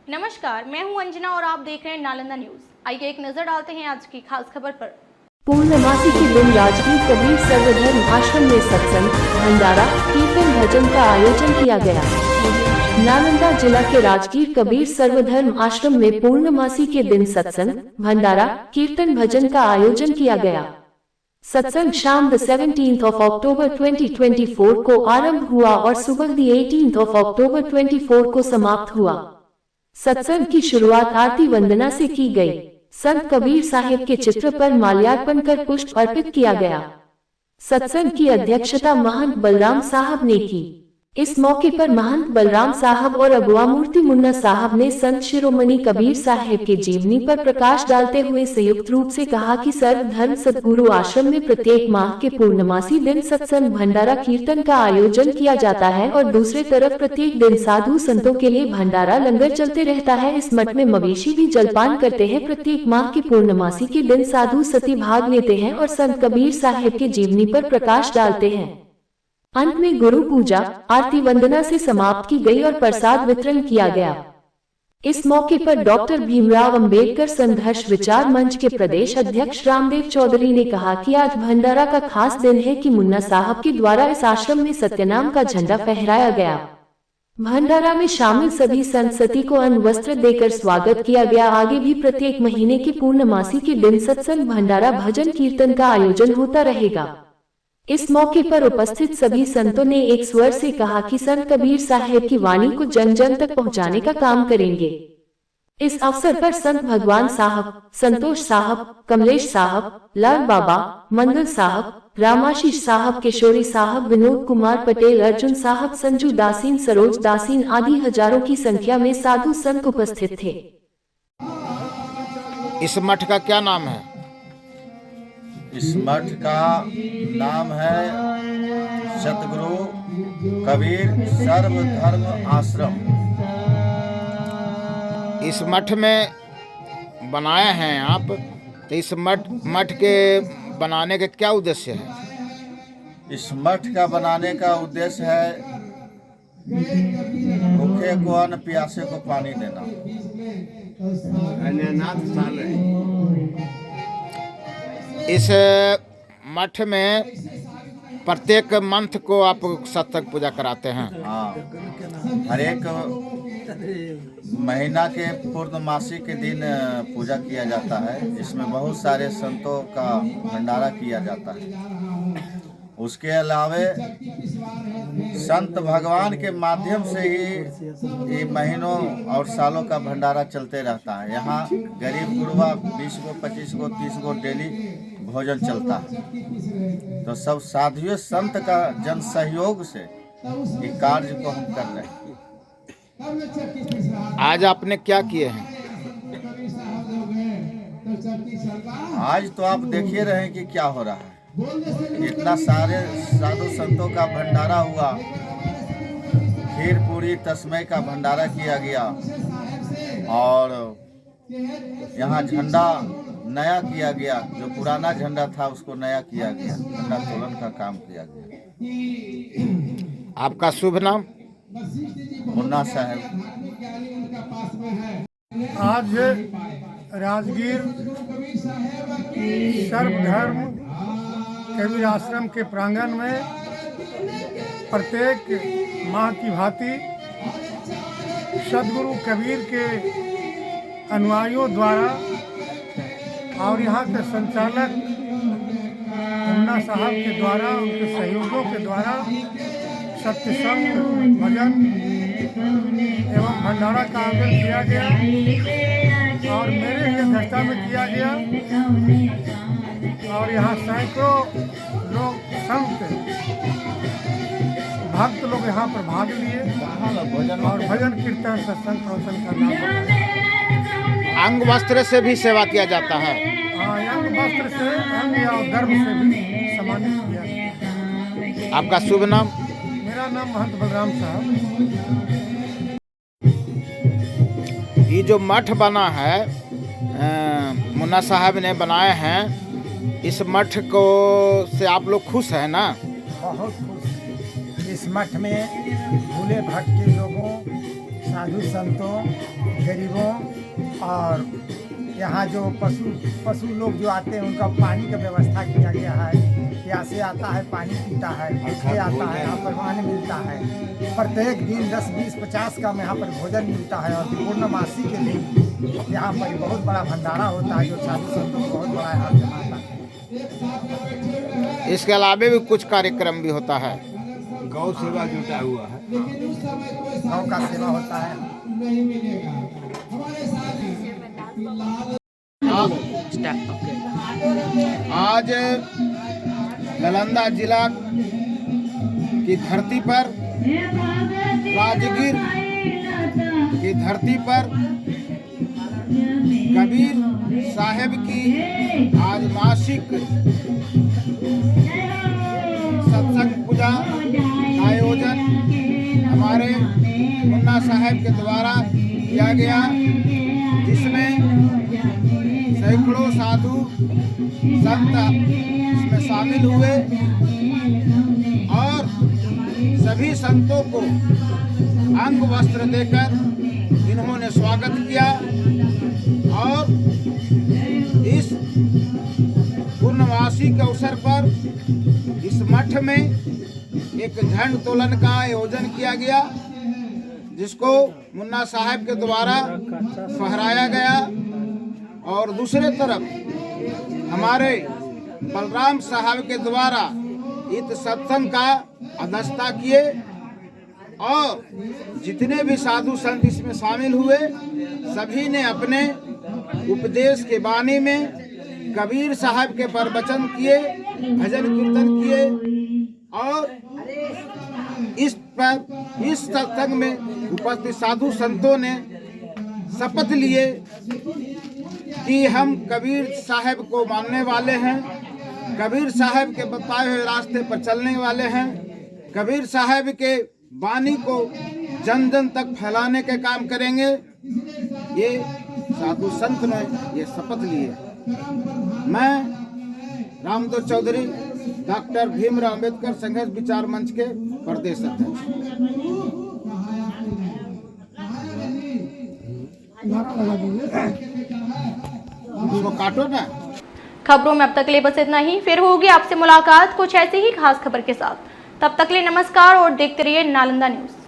नमस्कार, मैं हूं अंजना और आप देख रहे हैं नालंदा न्यूज। आइए एक नजर डालते हैं आज की खास खबर पर। पूर्णमासी के दिन राजगीर कबीर सर्वधर्म आश्रम में सत्संग, भंडारा, कीर्तन भजन का आयोजन किया गया। नालंदा जिला के राजगीर कबीर सर्वधर्म आश्रम में पूर्णमासी के दिन सत्संग, भंडारा, कीर्तन भजन का आयोजन किया गया। सत्संग शाम 17 अक्टूबर 2024 को आरंभ हुआ और सुबह 18 अक्टूबर 24 को समाप्त हुआ। सत्संग की शुरुआत आरती वंदना से की गई। संत कबीर साहिब के चित्र पर माल्यार्पण कर पुष्प अर्पित किया गया। सत्संग की अध्यक्षता महंत बलराम साहब ने की। इस मौके पर महंत बलराम साहब और अगुआ मूर्ति मुन्ना साहब ने संत शिरोमणि कबीर साहिब के जीवनी पर प्रकाश डालते हुए संयुक्त रूप से कहा कि सर्वधर्म सद्गुरु आश्रम में प्रत्येक माह के पूर्णमासी दिन सत्संग, भंडारा, कीर्तन का आयोजन किया जाता है और दूसरी तरफ प्रत्येक दिन साधु संतों के लिए भंडारा लंगर चलते रहता है। इस मठ में मवेशी भी जलपान करते हैं। प्रत्येक माह के पूर्णमासी के दिन साधु सती भाग लेते हैं और संत कबीर साहिब के जीवनी पर प्रकाश डालते हैं। अंत में गुरु पूजा, आरती वंदना से समाप्त की गई और प्रसाद वितरण किया गया। इस मौके पर डॉक्टर भीमराव अंबेडकर संघर्ष विचार मंच के प्रदेश अध्यक्ष रामदेव चौधरी ने कहा कि आज भंडारा का खास दिन है कि मुन्ना साहब के द्वारा इस आश्रम में सत्यनाम का झंडा फहराया गया। भंडारा में शामिल सभी संत सती को अन्न वस्त्र देकर स्वागत किया गया। आगे भी प्रत्येक महीने की पूर्णमासी के दिन सत्संग, भंडारा, भजन, कीर्तन का आयोजन होता रहेगा। इस मौके पर उपस्थित सभी संतों ने एक स्वर से कहा कि संत कबीर साहिब की वाणी को जन जन तक पहुंचाने का काम करेंगे। इस अवसर पर संत भगवान साहब, संतोष साहब, कमलेश साहब, लाल बाबा, मंगल साहब, रामाशीष साहब, किशोरी साहब, विनोद कुमार पटेल, अर्जुन साहब, संजू दासीन, सरोज दासीन आदि हजारों की संख्या में साधु संत उपस्थित थे। इस मठ का क्या नाम है? इस मठ का नाम है सतगुरु कबीर सर्वधर्म आश्रम। इस मठ में बनाए हैं आप, तो इस मठ के बनाने का क्या उद्देश्य है? इस मठ का बनाने का उद्देश्य है भूखे को अन्न, प्यासे को पानी देना। इस मठ में प्रत्येक मंथ को आप सत्संग पूजा कराते हैं? हाँ, हर एक महीना के पूर्णमासी के दिन पूजा किया जाता है। इसमें बहुत सारे संतों का भंडारा किया जाता है। उसके अलावे संत भगवान के माध्यम से ही ये महीनों और सालों का भंडारा चलते रहता है। यहाँ गरीब गुरबा 20 गो, 25 गो, 30 गो डेली भोजन चलता है। तो सब साधुओं संत का जन सहयोग से ये कार्य को हम कर रहे हैं। आज आपने क्या किए हैं? आज तो आप देखिए रहे हैं कि क्या हो रहा है। इतना सारे साधु संतों का भंडारा हुआ, खीर पूरी तस्मै का भंडारा किया गया और यहाँ झंडा नया किया गया। जो पुराना झंडा था उसको नया किया गया, झंडा तोलन का काम किया गया। आपका शुभ नाम? मुन्ना साहब। आज राजगीर सर्वधर्म कबीर आश्रम के प्रांगण में प्रत्येक माह की भांति सदगुरु कबीर के अनुयायियों द्वारा और यहाँ के संचालक मुन्ना साहब के द्वारा, उनके सहयोगियों के द्वारा सत्संग, भजन एवं भंडारा का आयोजन किया गया और मेरे ही अध्यक्षता में किया गया। और यहाँ सैकड़ों लोग, संत भक्त लोग यहाँ पर भाग लिए और भजन, कीर्तन, सत्संग, प्रवचन करना। अंग वस्त्र से भी सेवा किया जाता है? हाँ, अंग वस्त्र से, अंग और गर्भ से भी सम्मानित किया गया। आपका शुभ नाम? मेरा नाम महंत बलराम साहब। ये जो मठ बना है, मुन्ना साहब ने बनाए हैं, इस मठ को से आप लोग खुश हैं ना? बहुत खुश। इस मठ में भूले भटके लोगों, साधु संतों, गरीबों और यहाँ जो पशु लोग जो आते हैं उनका पानी का व्यवस्था किया गया है। प्यासे आता है पानी पीता है, भूखे आता है यहाँ पर पानी मिलता है। प्रत्येक दिन 10, 20, 50 का यहाँ पर भोजन मिलता है। और पूर्णमासी के दिन यहाँ पर बहुत बड़ा भंडारा होता है जो साधु संतों को बहुत बड़ा यहाँ जमाता है। इसके अलावा भी कुछ कार्यक्रम भी होता है। गौ सेवा जुटा हुआ है, गौ का सेवा होता है। आज नालंदा जिला की धरती पर, राजगीर की धरती पर कबीर साहब की आज मासिक सत्संग पूजा आयोजन हमारे मुन्ना साहब के द्वारा किया गया, जिसमें सैकड़ों साधु संत इसमें शामिल हुए और सभी संतों को अंग वस्त्र देकर इन्होंने स्वागत किया। और इस पूर्णमासी के अवसर पर इस मठ में एक झंड तोलन का आयोजन किया गया, जिसको मुन्ना साहब के द्वारा फहराया गया। और दूसरे तरफ हमारे बलराम साहब के द्वारा इस सत्संग का अध्यक्षता किए और जितने भी साधु संत इसमें शामिल हुए सभी ने अपने उपदेश के बानी में कबीर साहब के प्रवचन किए, भजन कीर्तन किए। और इस सत्संग में उपस्थित साधु संतों ने शपथ लिए कि हम कबीर साहब को मानने वाले हैं, कबीर साहब के बताए हुए रास्ते पर चलने वाले हैं, कबीर साहब के वाणी को जन जन तक फैलाने के काम करेंगे। ये साधु संत ने ये शपथ लिए। मैं रामदेव चौधरी डॉक्टर भीमराव अंबेडकर संघर्ष विचार मंच के प्रदेश अध्यक्ष। उसको काटो ना। खबरों में अब तक ले बस इतना ही। फिर होगी आपसे मुलाकात कुछ ऐसी ही खास खबर के साथ। तब तक ले नमस्कार और देखते रहिए नालंदा न्यूज।